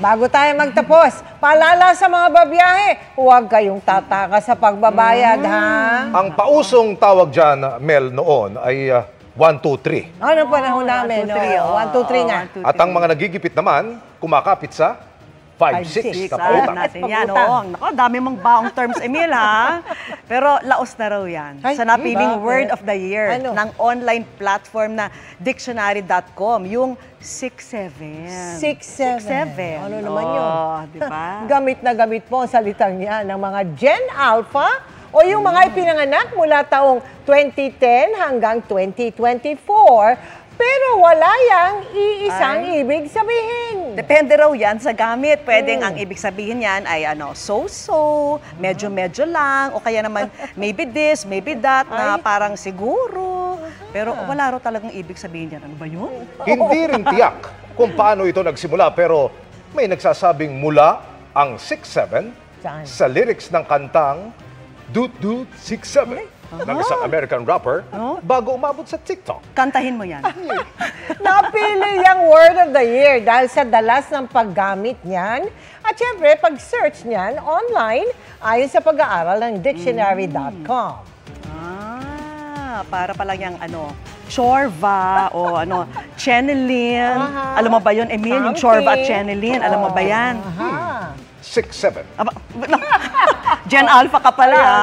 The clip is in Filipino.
Bago tayo magtapos, paalala sa mga babiyahe, huwag kayong tataka sa pagbabayad, ha? Ang pausong tawag dyan, Mel, noon ay 1, 2, 3. Ano panahon namin? 1, 2, 3 nga. At ang mga nagigipit naman, kumakapit sa 5, 6 na pautang. Natin yan, oo. Nako, dami mong baong terms, Emil, ha? Pero laos na raw yan. Ay, Sa napiling bakit? word of the year Ano? ng online platform na dictionary.com, yung 6-7. 6-7. Ano naman yun? Di ba? Gamit na gamit po ang salitang yan ng mga Gen Alpha o yung mga ipinanganak mula taong 2010 hanggang 2024. Pero wala yang iisang ibig sabihin. Depende raw yan sa gamit. Pwedeng ang ibig sabihin yan ay so-so, medyo-medyo lang, o kaya naman maybe this, maybe that, na parang siguro. Pero wala raw talagang ibig sabihin yan. Ano ba yun? Hindi rin tiyak kung paano ito nagsimula, pero may nagsasabing mula ang 6-7 Saan? sa lyrics ng kantang Doot Doot 6-7 ng isang American rapper bago umabot sa TikTok. Kantahin mo yan. Napili yung word of the year dahil sa dalas ng paggamit niyan. At syempre, pag-search niyan online ayon sa pag-aaral ng dictionary.com. Para pala yung Chorva o Chenelin. Alam mo ba yun, Emil? Yung Chorva at Chenelin. Alam mo ba yan? 6-7. Gen Alpha ka pala, ha?